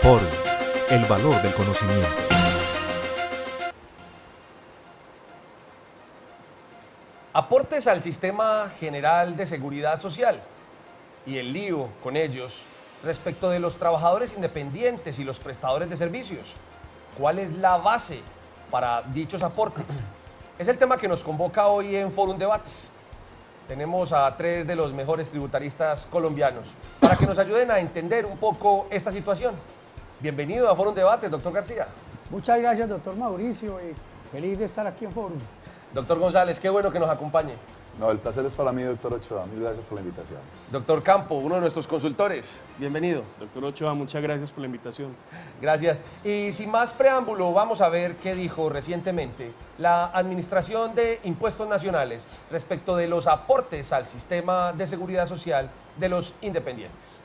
Fórum, el valor del conocimiento. Aportes al Sistema General de Seguridad Social y el lío con ellos respecto de los trabajadores independientes y los prestadores de servicios. ¿Cuál es la base para dichos aportes? Es el tema que nos convoca hoy en Fórum Debates. Tenemos a tres de los mejores tributaristas colombianos para que nos ayuden a entender un poco esta situación. Bienvenido a Fórum Debates, doctor García. Muchas gracias, doctor Mauricio, y feliz de estar aquí en Fórum. Doctor González, qué bueno que nos acompañe. No, el placer es para mí, doctor Ochoa. Mil gracias por la invitación. Doctor Campo, uno de nuestros consultores, bienvenido. Doctor Ochoa, muchas gracias por la invitación. Gracias. Y sin más preámbulo, vamos a ver qué dijo recientemente la Administración de Impuestos Nacionales respecto de los aportes al sistema de seguridad social de los independientes.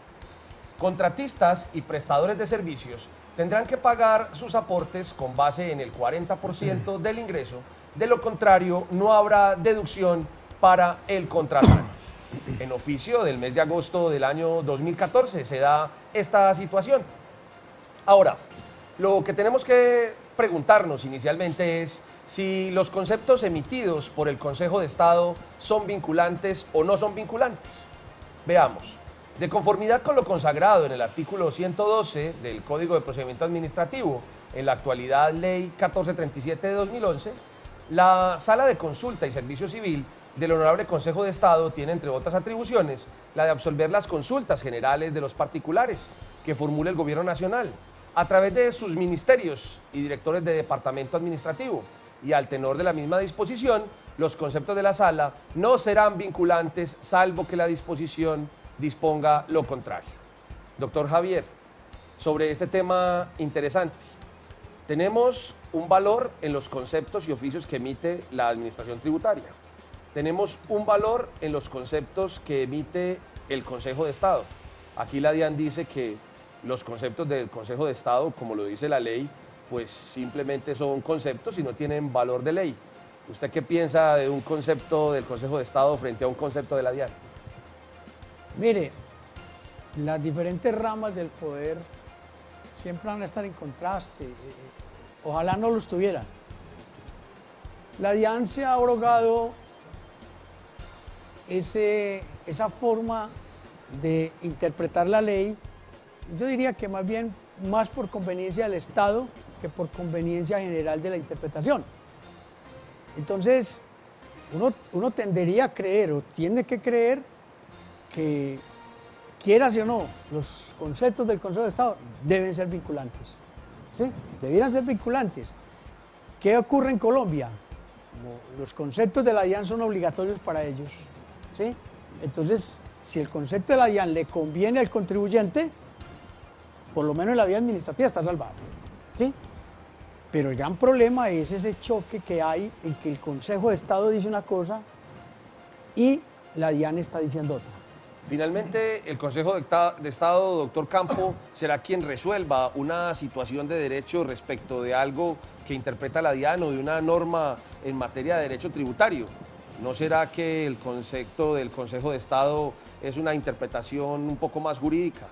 Contratistas y prestadores de servicios tendrán que pagar sus aportes con base en el 40% del ingreso. De lo contrario, no habrá deducción para el contratante. En oficio del mes de agosto del año 2014 se da esta situación. Ahora, lo que tenemos que preguntarnos inicialmente es si los conceptos emitidos por el Consejo de Estado son vinculantes o no son vinculantes. Veamos. De conformidad con lo consagrado en el artículo 112 del Código de Procedimiento Administrativo, en la actualidad Ley 1437 de 2011, la Sala de Consulta y Servicio Civil del Honorable Consejo de Estado tiene, entre otras atribuciones, la de absolver las consultas generales de los particulares que formule el Gobierno Nacional a través de sus ministerios y directores de departamento administrativo. Y al tenor de la misma disposición, los conceptos de la Sala no serán vinculantes salvo que la disposición disponga lo contrario. Doctor Javier, sobre este tema interesante, tenemos un valor en los conceptos y oficios que emite la Administración Tributaria. Tenemos un valor en los conceptos que emite el Consejo de Estado. Aquí la DIAN dice que los conceptos del Consejo de Estado, como lo dice la ley, pues simplemente son conceptos y no tienen valor de ley. ¿Usted qué piensa de un concepto del Consejo de Estado frente a un concepto de la DIAN? Mire, las diferentes ramas del poder siempre van a estar en contraste. Ojalá no los tuvieran. La DIAN se ha abrogado esa forma de interpretar la ley. Yo diría que más bien más por conveniencia del Estado que por conveniencia general de la interpretación. Entonces, uno tendería a creer o tiende que creer que, quieras o no, los conceptos del Consejo de Estado deben ser vinculantes. ¿Sí? Debieran ser vinculantes. ¿Qué ocurre en Colombia? Como los conceptos de la DIAN son obligatorios para ellos. ¿Sí? Entonces, si el concepto de la DIAN le conviene al contribuyente, por lo menos en la vía administrativa está salvado. ¿Sí? Pero el gran problema es ese choque que hay en que el Consejo de Estado dice una cosa y la DIAN está diciendo otra. Finalmente, el Consejo de Estado, doctor Campo, será quien resuelva una situación de derecho respecto de algo que interpreta la DIAN o de una norma en materia de derecho tributario. ¿No será que el concepto del Consejo de Estado es una interpretación un poco más jurídica?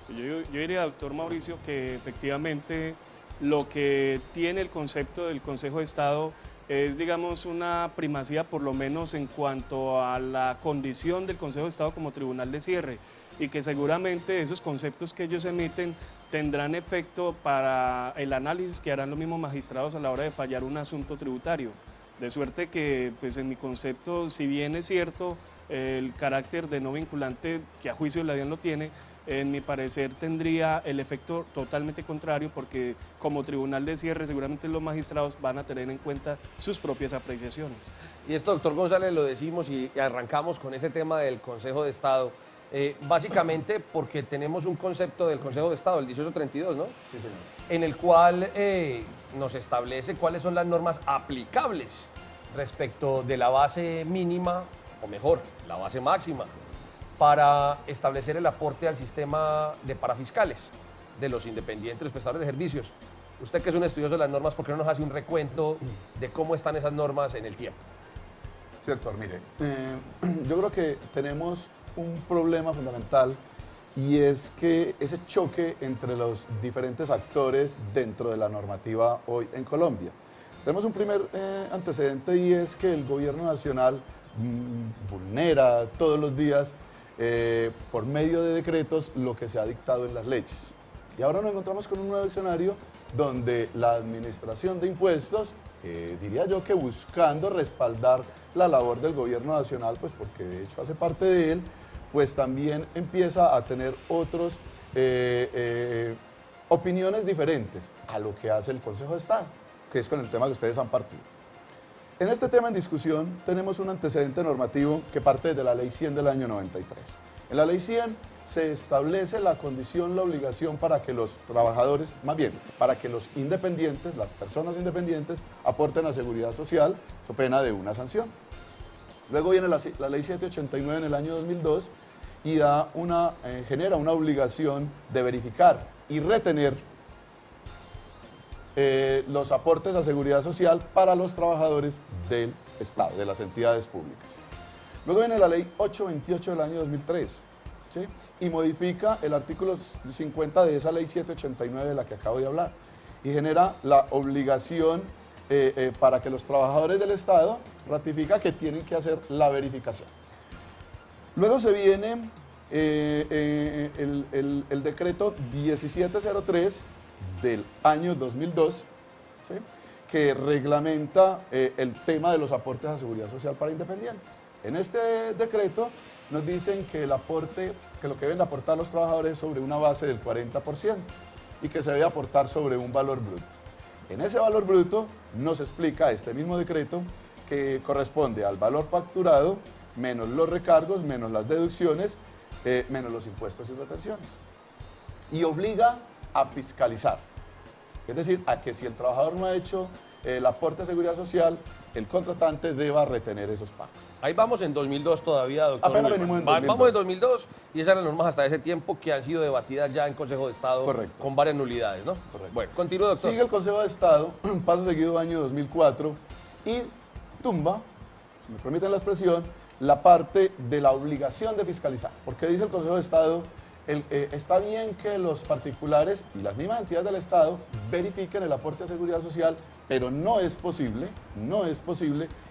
Yo diría, doctor Mauricio, que efectivamente lo que tiene el concepto del Consejo de Estado es, digamos, una primacía por lo menos en cuanto a la condición del Consejo de Estado como tribunal de cierre, y que seguramente esos conceptos que ellos emiten tendrán efecto para el análisis que harán los mismos magistrados a la hora de fallar un asunto tributario. De suerte que, pues en mi concepto, si bien es cierto el carácter de no vinculante que a juicio de la DIAN lo tiene, en mi parecer tendría el efecto totalmente contrario, porque como tribunal de cierre seguramente los magistrados van a tener en cuenta sus propias apreciaciones. Y esto, doctor González, lo decimos y arrancamos con ese tema del Consejo de Estado, básicamente porque tenemos un concepto del Consejo de Estado, el 1832, ¿no? Sí, señor. En el cual nos establece cuáles son las normas aplicables respecto de la base mínima, o mejor, la base máxima, para establecer el aporte al sistema de parafiscales de los independientes, los prestadores de servicios. Usted, que es un estudioso de las normas, ¿por qué no nos hace un recuento de cómo están esas normas en el tiempo? Sí, doctor, mire, yo creo que tenemos un problema fundamental y es que ese choque entre los diferentes actores dentro de la normativa hoy en Colombia. Tenemos un primer antecedente y es que el gobierno nacional vulnera todos los días por medio de decretos lo que se ha dictado en las leyes. Y ahora nos encontramos con un nuevo escenario donde la administración de impuestos, diría yo que buscando respaldar la labor del gobierno nacional, pues porque de hecho hace parte de él, pues también empieza a tener otros opiniones diferentes a lo que hace el Consejo de Estado, que es con el tema que ustedes han partido. En este tema en discusión tenemos un antecedente normativo que parte desde la Ley 100 del año 93. En la Ley 100 se establece la condición, la obligación para que los trabajadores, más bien, para que los independientes, las personas independientes, aporten a seguridad social, so pena de una sanción. Luego viene la Ley 789 en el año 2002 y genera una obligación de verificar y retener los aportes a seguridad social para los trabajadores del Estado, de las entidades públicas. Luego viene la Ley 828 del año 2003, ¿sí? Y modifica el artículo 50 de esa Ley 789 de la que acabo de hablar y genera la obligación para que los trabajadores del Estado ratifica que tienen que hacer la verificación. Luego se viene el decreto 1703 del año 2002, ¿sí? Que reglamenta el tema de los aportes a seguridad social para independientes. En este decreto nos dicen que el aporte, que lo que deben aportar los trabajadores es sobre una base del 40% y que se debe aportar sobre un valor bruto. En ese valor bruto nos explica este mismo decreto que corresponde al valor facturado menos los recargos, menos las deducciones, menos los impuestos y retenciones. Y obliga a fiscalizar, es decir, a que si el trabajador no ha hecho el aporte de seguridad social, el contratante deba retener esos pagos. Ahí vamos en 2002 todavía, doctor. Apenas venimos en 2002. Vamos en 2002 y esas eran las normas hasta ese tiempo que han sido debatidas ya en Consejo de Estado. Correcto. Con varias nulidades, ¿no? Correcto. Bueno, continúa, doctor. Sigue el Consejo de Estado, paso seguido año 2004, y tumba, si me permiten la expresión, la parte de la obligación de fiscalizar. Porque dice el Consejo de Estado, está bien que los particulares y las mismas entidades del Estado verifiquen el aporte de seguridad social, pero no es posible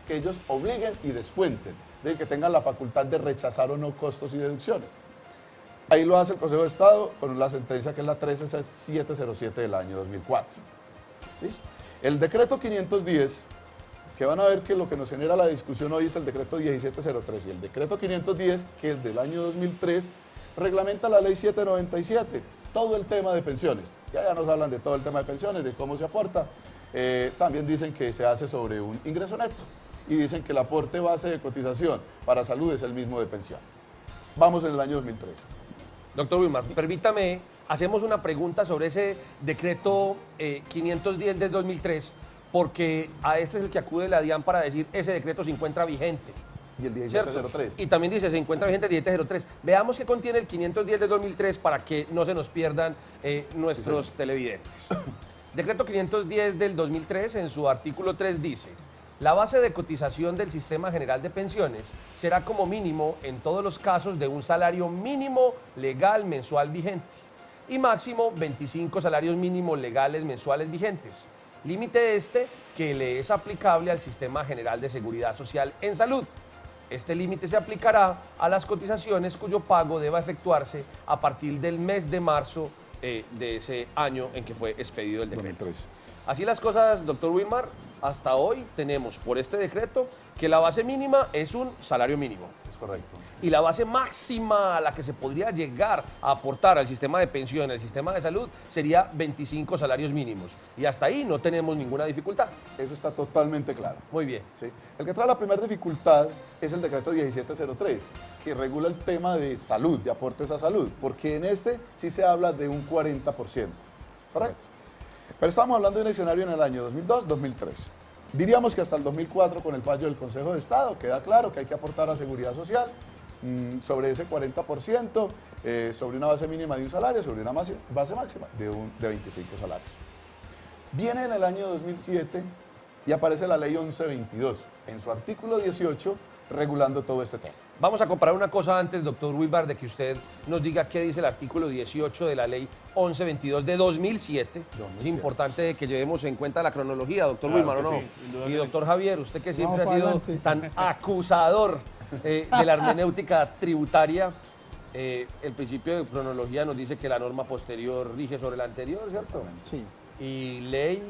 que ellos obliguen y descuenten, de que tengan la facultad de rechazar o no costos y deducciones. Ahí lo hace el Consejo de Estado con la sentencia que es la 13707 del año 2004. ¿Listo? El decreto 510, que van a ver que lo que nos genera la discusión hoy es el decreto 1703 y el decreto 510, que es del año 2003, reglamenta la ley 797, todo el tema de pensiones. Ya nos hablan de todo el tema de pensiones, de cómo se aporta. También dicen que se hace sobre un ingreso neto y dicen que el aporte base de cotización para salud es el mismo de pensión. Vamos en el año 2003. Doctor Wilmar, permítame, hacemos una pregunta sobre ese decreto 510 del 2003, porque a este es el que acude la DIAN para decir ese decreto se encuentra vigente. Y el ¿Cierto? 1703. Y también dice, se encuentra vigente el 1703. Veamos qué contiene el 510 del 2003 para que no se nos pierdan nuestros televidentes. Decreto 510 del 2003, en su artículo 3 dice: la base de cotización del Sistema General de Pensiones será como mínimo en todos los casos de un salario mínimo legal mensual vigente y máximo 25 salarios mínimos legales mensuales vigentes. Límite este que le es aplicable al Sistema General de Seguridad Social en Salud. Este límite se aplicará a las cotizaciones cuyo pago deba efectuarse a partir del mes de marzo de ese año en que fue expedido el decreto. 2003. Así las cosas, doctor Wilmar, hasta hoy tenemos por este decreto que la base mínima es un salario mínimo. Es correcto. Y la base máxima a la que se podría llegar a aportar al sistema de pensiones, al sistema de salud, sería 25 salarios mínimos. Y hasta ahí no tenemos ninguna dificultad. Eso está totalmente claro. Muy bien. ¿Sí? El que trae la primera dificultad es el decreto 1703, que regula el tema de salud, de aportes a salud, porque en este sí se habla de un 40%. ¿Correcto? Pero estamos hablando de un escenario en el año 2002-2003. Diríamos que hasta el 2004, con el fallo del Consejo de Estado, queda claro que hay que aportar a seguridad social sobre ese 40%, sobre una base mínima de un salario, sobre una base máxima de 25 salarios. Viene en el año 2007 y aparece la ley 1122, en su artículo 18, regulando todo este tema. Vamos a comparar una cosa antes, doctor Wilbar, de que usted nos diga qué dice el artículo 18 de la ley 1122 de 2007. Es importante que llevemos en cuenta la cronología, doctor Claro Wilbar, ¿o que no? sí, Y indudablemente. doctor Javier, usted que siempre Vamos ha sido para adelante. tan acusador de la hermenéutica tributaria, el principio de cronología nos dice que la norma posterior rige sobre la anterior, ¿cierto? Sí. Y ley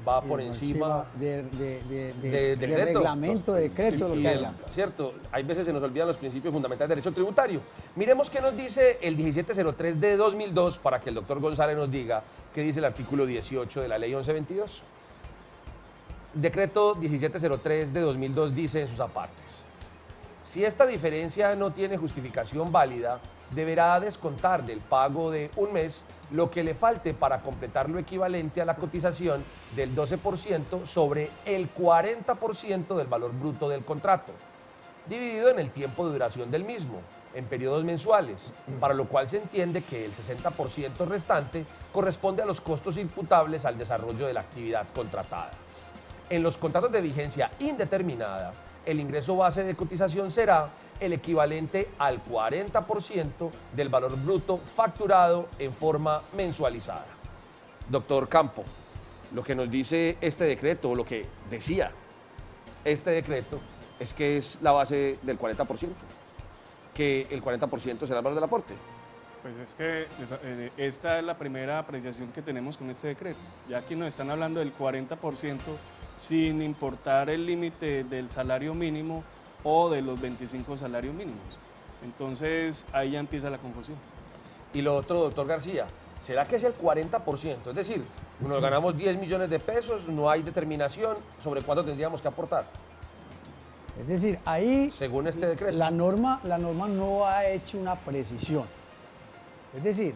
va por encima de de decreto. reglamento, de decreto, lo y que el- haya. Cierto, hay veces se nos olvidan los principios fundamentales del derecho tributario. Miremos qué nos dice el 1703 de 2002 para que el doctor González nos diga qué dice el artículo 18 de la ley 1122. Decreto 1703 de 2002 dice en sus apartes: si esta diferencia no tiene justificación válida, deberá descontar del pago de un mes lo que le falte para completar lo equivalente a la cotización del 12% sobre el 40% del valor bruto del contrato, dividido en el tiempo de duración del mismo, en periodos mensuales, para lo cual se entiende que el 60% restante corresponde a los costos imputables al desarrollo de la actividad contratada. En los contratos de vigencia indeterminada, el ingreso base de cotización será el equivalente al 40% del valor bruto facturado en forma mensualizada. Doctor Campo, lo que nos dice este decreto, o lo que decía este decreto, es que es la base del 40%, que el 40% será el valor del aporte. Pues es que esta es la primera apreciación que tenemos con este decreto. Ya aquí nos están hablando del 40% sin importar el límite del salario mínimo o de los 25 salarios mínimos. Entonces ahí ya empieza la confusión. Y lo otro, doctor García, ¿será que es el 40%? Es decir, nos ganamos 10 millones de pesos, no hay determinación sobre cuánto tendríamos que aportar, Es decir, ahí según este decreto. la norma no ha hecho una precisión. Es decir,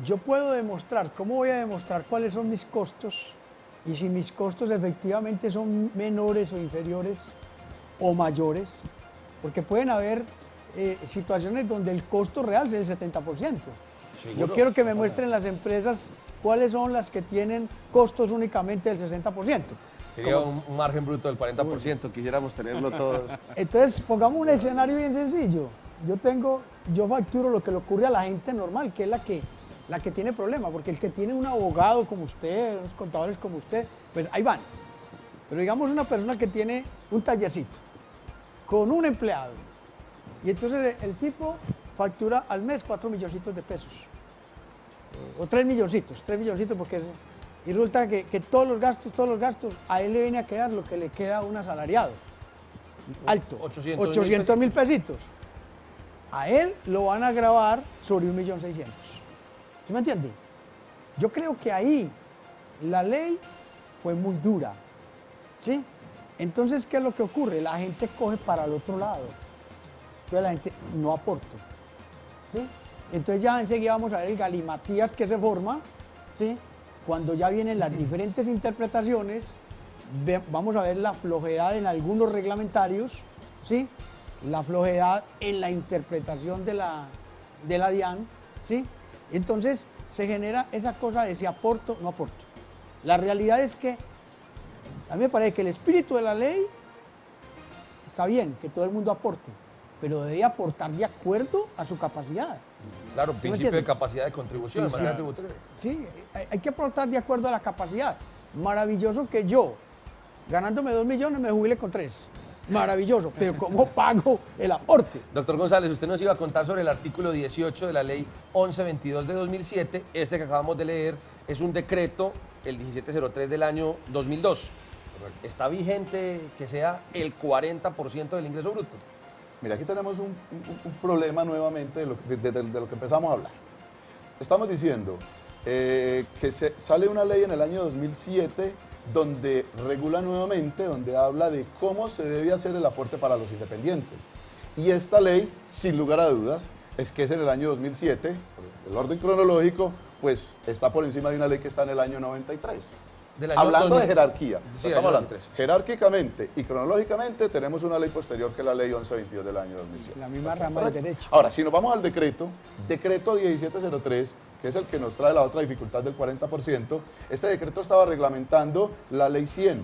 yo puedo demostrar, ¿cómo voy a demostrar cuáles son mis costos? Y si mis costos efectivamente son menores o inferiores o mayores, porque pueden haber situaciones donde el costo real es el 70%. Seguro. Yo quiero que me muestren las empresas cuáles son las que tienen costos únicamente del 60%. Sería un margen bruto del 40%, quisiéramos tenerlo todos. Entonces, pongamos un escenario bien sencillo. Yo facturo lo que le ocurre a la gente normal, que es la que tiene problemas, porque el que tiene un abogado como usted, unos contadores como usted, pues ahí van. Pero digamos una persona que tiene un tallercito con un empleado, y entonces el tipo factura al mes 4 milloncitos de pesos, o 3 milloncitos porque y resulta que todos los gastos, a él le viene a quedar lo que le queda a un asalariado, alto, 800.000 pesitos. A él lo van a gravar sobre 1.600.000. ¿Sí me entiende? Yo creo que ahí la ley fue muy dura, ¿sí? Entonces, ¿qué es lo que ocurre? La gente coge para el otro lado. Entonces la gente no aporta, ¿sí? Entonces ya enseguida vamos a ver el galimatías que se forma, ¿sí? Cuando ya vienen las diferentes interpretaciones, vamos a ver la flojedad en algunos reglamentarios, ¿sí? La flojedad en la interpretación de la DIAN, ¿sí? Entonces se genera esa cosa de si aporto o no aporto. La realidad es que a mí me parece que el espíritu de la ley está bien, que todo el mundo aporte, pero debe aportar de acuerdo a su capacidad. Claro, ¿Sí me principio de entiende? capacidad de contribución, Sí, manera sí. tributaria. Sí, hay que aportar de acuerdo a la capacidad. Maravilloso que yo, ganándome 2 millones, me jubile con 3. Maravilloso, pero ¿cómo pago el aporte? Doctor González, usted nos iba a contar sobre el artículo 18 de la ley 1122 de 2007. Este que acabamos de leer es un decreto, el 1703 del año 2002. ¿Está vigente que sea el 40% del ingreso bruto? Mira, aquí tenemos un problema nuevamente de lo que empezamos a hablar. Estamos diciendo que sale una ley en el año 2007 donde regula nuevamente, donde habla de cómo se debe hacer el aporte para los independientes. Y esta ley, sin lugar a dudas, es que es en el año 2007, por el orden cronológico, pues está por encima de una ley que está en el año 93. Del año Hablando 2000. de jerarquía, Sí, estamos año hablando. 93. Jerárquicamente y cronológicamente tenemos una ley posterior que es la ley 1122 del año 2007. La misma rama del Correcto. derecho. Ahora, si nos vamos al decreto 1703, que es el que nos trae la otra dificultad del 40%, este decreto estaba reglamentando la ley 100.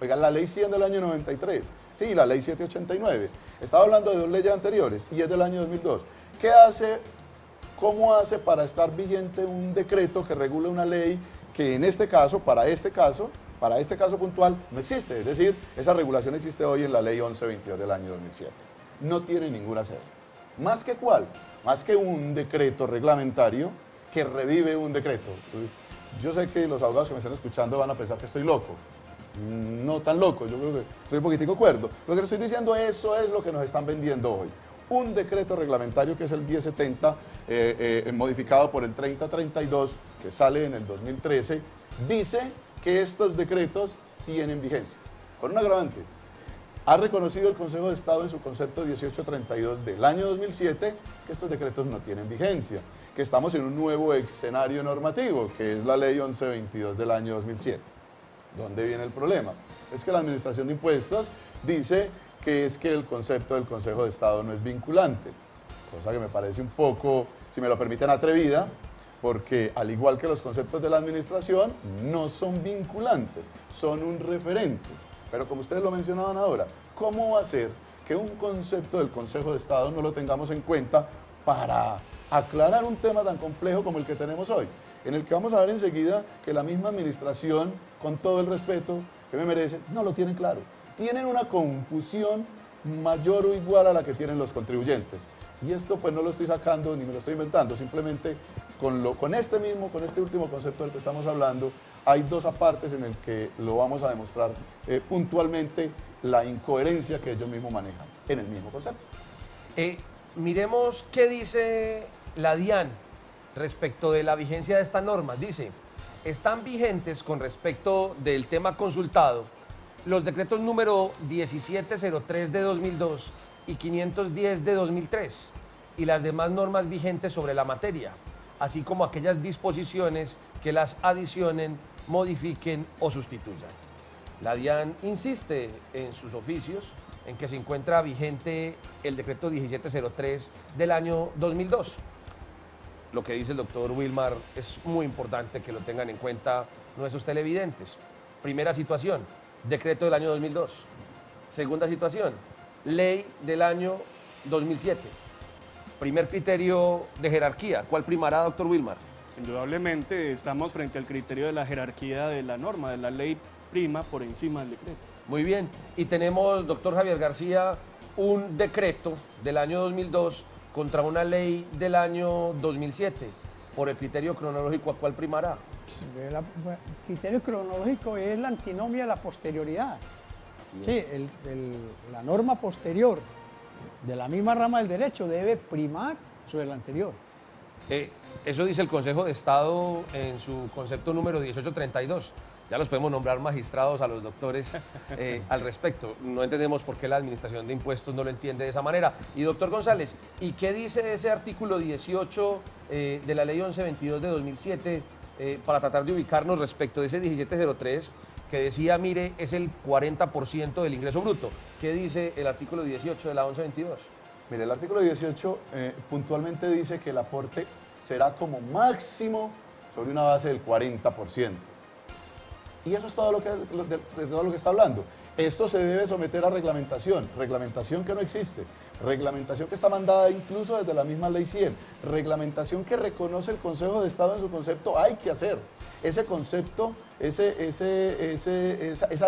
Oiga, la ley 100 del año 93, sí, la ley 789. Estaba hablando de dos leyes anteriores y es del año 2002. ¿Qué hace, cómo hace para estar vigente un decreto que regula una ley que en este caso, para este caso puntual, no existe? Es decir, esa regulación existe hoy en la ley 1122 del año 2007. No tiene ninguna sede. ¿Más que cuál? Más que un decreto reglamentario que revive un decreto. Yo sé que los abogados que me están escuchando van a pensar que estoy loco. No tan loco, yo creo que soy un poquitico cuerdo. Lo que les estoy diciendo, eso es lo que nos están vendiendo hoy. Un decreto reglamentario que es el 1070, modificado por el 3032, que sale en el 2013, dice que estos decretos tienen vigencia. Con un agravante. Ha reconocido el Consejo de Estado en su concepto 1832 del año 2007 que estos decretos no tienen vigencia, que estamos en un nuevo escenario normativo, que es la ley 1122 del año 2007. ¿Dónde viene el problema? Es que la Administración de Impuestos dice que es que el concepto del Consejo de Estado no es vinculante, cosa que me parece un poco, si me lo permiten, atrevida, porque al igual que los conceptos de la Administración, no son vinculantes, son un referente. Pero como ustedes lo mencionaban ahora, ¿cómo va a ser que un concepto del Consejo de Estado no lo tengamos en cuenta para aclarar un tema tan complejo como el que tenemos hoy? En el que vamos a ver enseguida que la misma administración, con todo el respeto que me merece, no lo tienen claro. Tienen una confusión mayor o igual a la que tienen los contribuyentes. Y esto pues no lo estoy sacando ni me lo estoy inventando, simplemente con este último concepto del que estamos hablando, hay dos apartes en el que lo vamos a demostrar puntualmente la incoherencia que ellos mismos manejan en el mismo concepto. Miremos qué dice la DIAN respecto de la vigencia de esta norma. Dice, están vigentes con respecto del tema consultado los decretos número 1703 de 2002 y 510 de 2003 y las demás normas vigentes sobre la materia, así como aquellas disposiciones que las adicionen, modifiquen o sustituyan. La DIAN insiste en sus oficios en que se encuentra vigente el decreto 1703 del año 2002. Lo que dice el doctor Wilmar es muy importante que lo tengan en cuenta nuestros televidentes. Primera situación, decreto del año 2002. Segunda situación, ley del año 2007. Primer criterio de jerarquía, ¿cuál primará, doctor Wilmar? Indudablemente estamos frente al criterio de la jerarquía de la norma, de la ley prima por encima del decreto. Muy bien, y tenemos, doctor Javier García, un decreto del año 2002 contra una ley del año 2007. Por el criterio cronológico, ¿a cuál primará? El criterio cronológico es la antinomia de la posterioridad. Sí, la norma posterior de la misma rama del derecho debe primar sobre la anterior. Eso dice el Consejo de Estado en su concepto número 1832. Ya los podemos nombrar magistrados a los doctores al respecto. No entendemos por qué la Administración de Impuestos no lo entiende de esa manera. Y doctor González, ¿y qué dice ese artículo 18 de la ley 1122 de 2007 para tratar de ubicarnos respecto de ese 1703 que decía, mire, es el 40% del ingreso bruto? ¿Qué dice el artículo 18 de la 1122? Mire, el artículo 18 puntualmente dice que el aporte será como máximo sobre una base del 40%. Y eso es todo lo que está hablando. Esto se debe someter a reglamentación que no existe, reglamentación que está mandada incluso desde la misma ley 100, reglamentación que reconoce el Consejo de Estado en su concepto, hay que hacer. Ese concepto, esa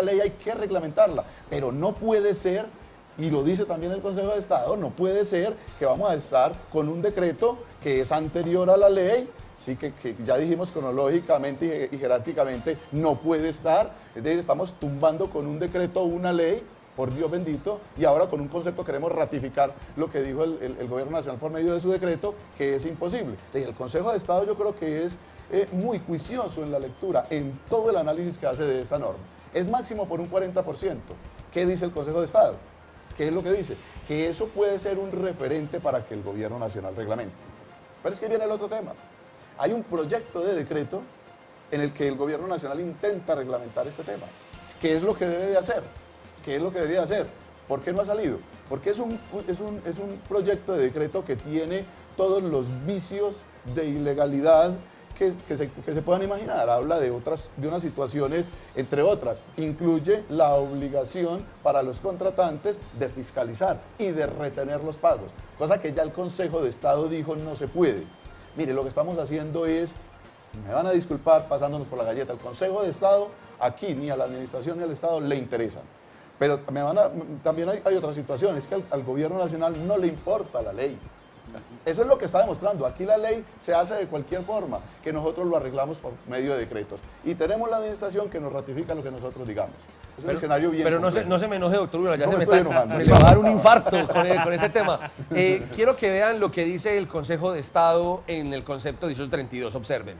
ley hay que reglamentarla, pero no puede ser, y lo dice también el Consejo de Estado, no puede ser que vamos a estar con un decreto que es anterior a la ley. Sí, que ya dijimos cronológicamente y jerárquicamente no puede estar, es decir, estamos tumbando con un decreto una ley, por Dios bendito, y ahora con un concepto queremos ratificar lo que dijo el Gobierno Nacional por medio de su decreto, que es imposible. El Consejo de Estado yo creo que es muy juicioso en la lectura, en todo el análisis que hace de esta norma. Es máximo por un 40%. ¿Qué dice el Consejo de Estado? ¿Qué es lo que dice? Que eso puede ser un referente para que el Gobierno Nacional reglamente. Pero es que viene el otro tema. Hay un proyecto de decreto en el que el Gobierno Nacional intenta reglamentar este tema. ¿Qué es lo que debe de hacer? ¿Qué es lo que debería de hacer? ¿Por qué no ha salido? Porque es un proyecto de decreto que tiene todos los vicios de ilegalidad que se puedan imaginar. Habla de unas situaciones, entre otras, incluye la obligación para los contratantes de fiscalizar y de retener los pagos, cosa que ya el Consejo de Estado dijo no se puede. Mire, lo que estamos haciendo es, me van a disculpar, pasándonos por la galleta. El Consejo de Estado, aquí ni a la Administración ni al Estado le interesan. Pero también hay otra situación, es que al Gobierno Nacional no le importa la ley. Eso es lo que está demostrando. Aquí la ley se hace de cualquier forma, que nosotros lo arreglamos por medio de decretos. Y tenemos la administración que nos ratifica lo que nosotros digamos. Es un escenario bien Pero complejo. no se me enoje, doctor Uribe, ya No se me me estoy está enojando. me le va a dar un infarto con ese tema. Quiero que vean lo que dice el Consejo de Estado en el concepto 1832. Observen.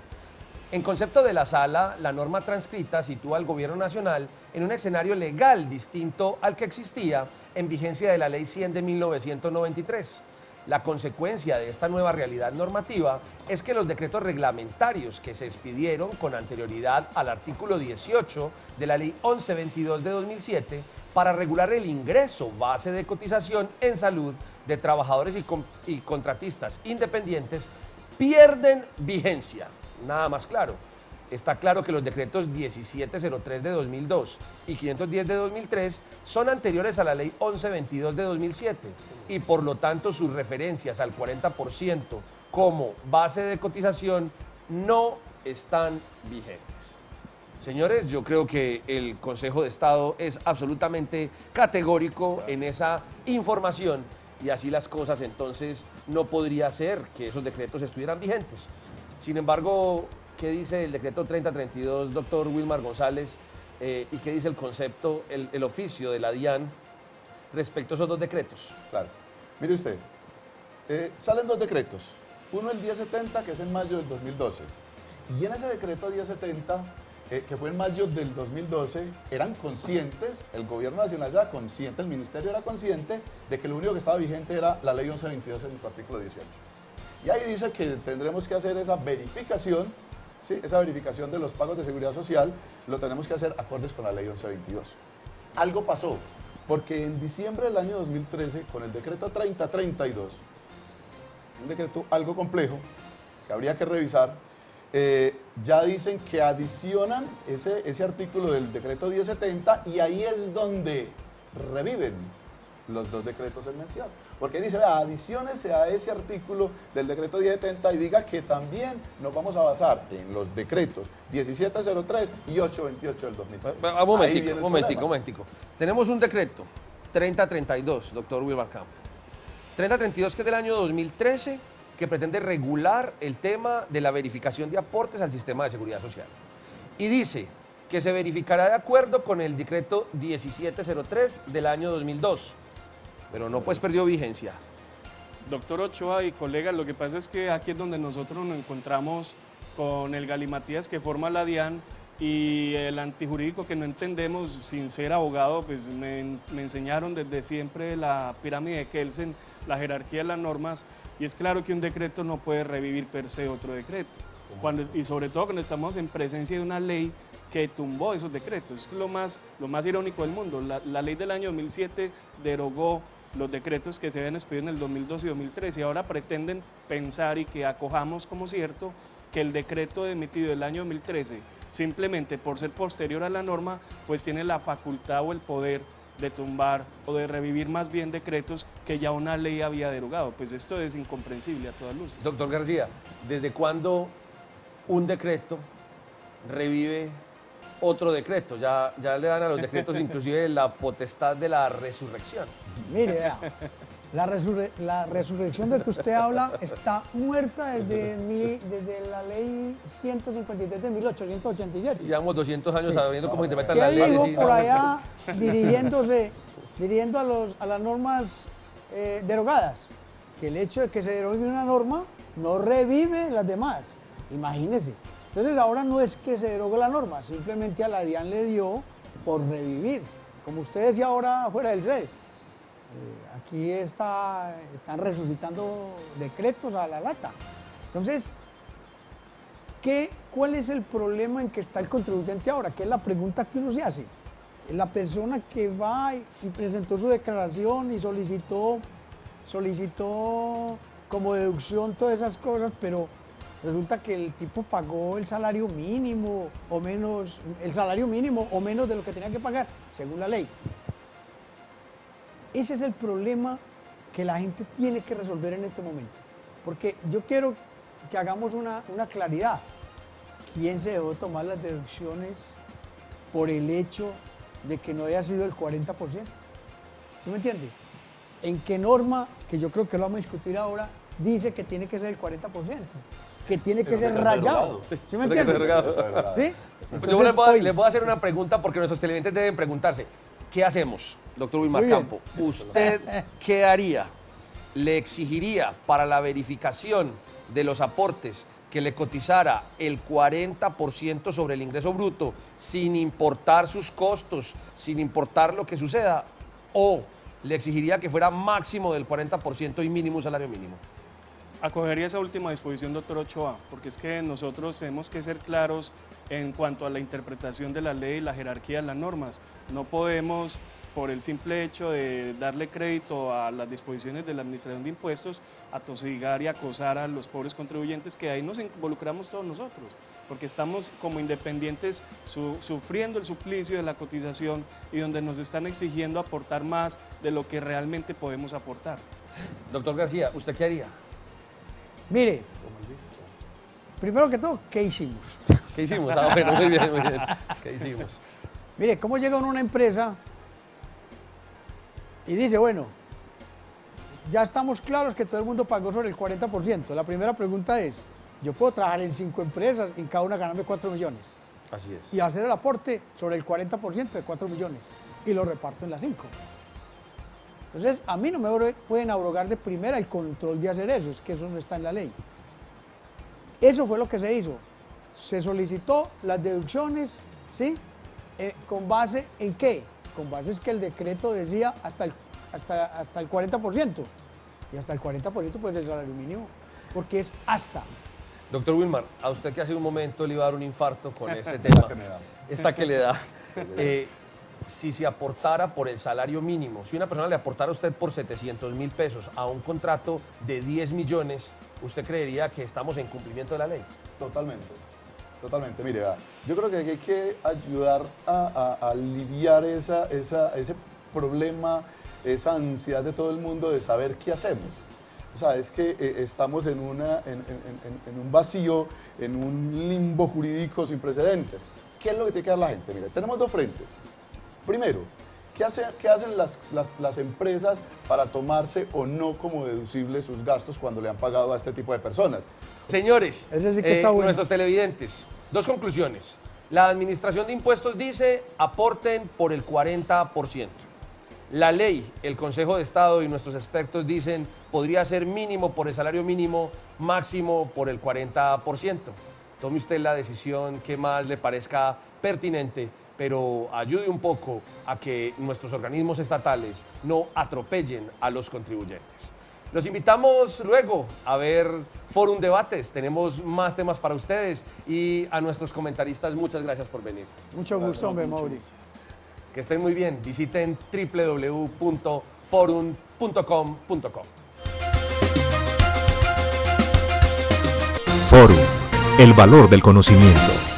En concepto de la sala, la norma transcrita sitúa al Gobierno Nacional en un escenario legal distinto al que existía en vigencia de la Ley 100 de 1993. La consecuencia de esta nueva realidad normativa es que los decretos reglamentarios que se expidieron con anterioridad al artículo 18 de la Ley 1122 de 2007 para regular el ingreso base de cotización en salud de trabajadores y contratistas independientes pierden vigencia. Nada más claro. Está claro que los decretos 1703 de 2002 y 510 de 2003 son anteriores a la ley 1122 de 2007 y por lo tanto sus referencias al 40% como base de cotización no están vigentes. Señores, yo creo que el Consejo de Estado es absolutamente categórico en esa información y así las cosas, entonces no podría ser que esos decretos estuvieran vigentes. Sin embargo, ¿qué dice el decreto 3032, doctor Wilmar González? ¿Y qué dice el concepto, el oficio de la DIAN respecto a esos dos decretos? Claro. Mire usted, salen dos decretos. Uno el 1070, que es en mayo del 2012. Y en ese decreto 1070, que fue en mayo del 2012, eran conscientes, el Gobierno Nacional era consciente, el Ministerio era consciente de que lo único que estaba vigente era la ley 1122 en su artículo 18. Y ahí dice que tendremos que hacer esa verificación, ¿sí? Esa verificación de los pagos de seguridad social, lo tenemos que hacer acordes con la ley 1122. Algo pasó, porque en diciembre del año 2013, con el decreto 3032, un decreto algo complejo, que habría que revisar, ya dicen que adicionan ese artículo del decreto 1070 y ahí es donde reviven los dos decretos en mención. Porque dice, vea, adiciónese a ese artículo del decreto 1070 y diga que también nos vamos a basar en los decretos 1703 y 828 del 2003. Un momentico. Tenemos un decreto, 3032, doctor Wilmar Campo. 3032 que es del año 2013, que pretende regular el tema de la verificación de aportes al sistema de seguridad social. Y dice que se verificará de acuerdo con el decreto 1703 del año 2002. Pero no pues perdió vigencia. Doctor Ochoa y colegas, lo que pasa es que aquí es donde nosotros nos encontramos con el galimatías que forma la DIAN y el antijurídico que no entendemos. Sin ser abogado, pues me enseñaron desde siempre la pirámide de Kelsen, la jerarquía de las normas, y es claro que un decreto no puede revivir per se otro decreto, y sobre todo cuando estamos en presencia de una ley que tumbó esos decretos. Es lo más irónico del mundo. La ley del año 2007 derogó los decretos que se habían expedido en el 2012 y 2013 y ahora pretenden pensar y que acojamos como cierto que el decreto emitido del año 2013, simplemente por ser posterior a la norma, pues tiene la facultad o el poder de tumbar o de revivir más bien decretos que ya una ley había derogado. Pues esto es incomprensible a todas luces. Doctor García, ¿desde cuándo un decreto revive otro decreto? Ya le dan a los decretos inclusive la potestad de la resurrección. Mire, vea, la resurrección de que usted habla está muerta desde la ley 153 de 1887. Llevamos 200 años sabiendo cómo interpretan ¿Qué las leyes. dijo por allá dirigiendo a las normas derogadas? Que el hecho de que se derogue una norma no revive las demás. Imagínese. Entonces ahora no es que se derogue la norma, simplemente a la DIAN le dio por revivir. Como usted decía ahora fuera del CED, aquí están resucitando decretos a la lata. Entonces, ¿cuál es el problema en que está el contribuyente ahora? Que es la pregunta que uno se hace. La persona que va y presentó su declaración y solicitó como deducción todas esas cosas, pero resulta que el tipo pagó el salario mínimo o menos, de lo que tenía que pagar, según la ley. Ese es el problema que la gente tiene que resolver en este momento. Porque yo quiero que hagamos una claridad. ¿Quién se dejó tomar las deducciones por el hecho de que no haya sido el 40%? ¿Sí me entiende? ¿En qué norma, que yo creo que lo vamos a discutir ahora, dice que tiene que ser el 40%? Que tiene que ser rayado. ¿Sí me entiende? ¿Sí? Entonces, yo les voy a hacer una pregunta porque nuestros televidentes deben preguntarse. ¿Qué hacemos, doctor Wilmar Campo? ¿Usted qué haría? ¿Le exigiría para la verificación de los aportes que le cotizara el 40% sobre el ingreso bruto sin importar sus costos, sin importar lo que suceda? ¿O le exigiría que fuera máximo del 40% y mínimo un salario mínimo? Acogería esa última disposición, doctor Ochoa, porque es que nosotros tenemos que ser claros en cuanto a la interpretación de la ley y la jerarquía de las normas. No podemos, por el simple hecho de darle crédito a las disposiciones de la Administración de Impuestos, atosigar y acosar a los pobres contribuyentes, que ahí nos involucramos todos nosotros, porque estamos como independientes sufriendo el suplicio de la cotización y donde nos están exigiendo aportar más de lo que realmente podemos aportar. Doctor García, ¿usted qué haría? Mire, primero que todo, ¿qué hicimos? ¿Qué hicimos? Ah, bueno, muy bien, muy bien. ¿Qué hicimos? Mire, ¿cómo llega uno a una empresa y dice, bueno, ya estamos claros que todo el mundo pagó sobre el 40%? La primera pregunta es, yo puedo trabajar en 5 empresas, en cada una ganarme 4 millones. Así es. Y hacer el aporte sobre el 40% de 4 millones y lo reparto en las 5. Entonces, a mí no me pueden abrogar de primera el control de hacer eso, es que eso no está en la ley. Eso fue lo que se hizo. Se solicitó las deducciones, ¿sí? ¿Con base en qué? Con base es que el decreto decía hasta el 40%. Y hasta el 40% pues el salario mínimo, porque es hasta. Doctor Wilmar, a usted que hace un momento le iba a dar un infarto con este tema. Esta que le da. Si se aportara por el salario mínimo, si una persona le aportara a usted por 700.000 pesos a un contrato de 10 millones, ¿usted creería que estamos en cumplimiento de la ley? Totalmente, totalmente. Mire, yo creo que hay que ayudar a aliviar ese problema, esa ansiedad de todo el mundo de saber qué hacemos. O sea, es que estamos en un vacío, en un limbo jurídico sin precedentes. ¿Qué es lo que tiene que dar la gente? Mire, tenemos dos frentes. Primero, ¿qué hacen las empresas para tomarse o no como deducibles sus gastos cuando le han pagado a este tipo de personas? Señores, ese sí que está bueno. Nuestros televidentes, dos conclusiones. La Administración de Impuestos dice aporten por el 40%. La ley, el Consejo de Estado y nuestros expertos dicen podría ser mínimo por el salario mínimo, máximo por el 40%. Tome usted la decisión que más le parezca pertinente, pero ayude un poco a que nuestros organismos estatales no atropellen a los contribuyentes. Los invitamos luego a ver Fórum Debates. Tenemos más temas para ustedes y a nuestros comentaristas, muchas gracias por venir. Mucho gusto, hombre, Mauricio. Que estén muy bien. Visiten www.forum.com.co. Fórum, el valor del conocimiento.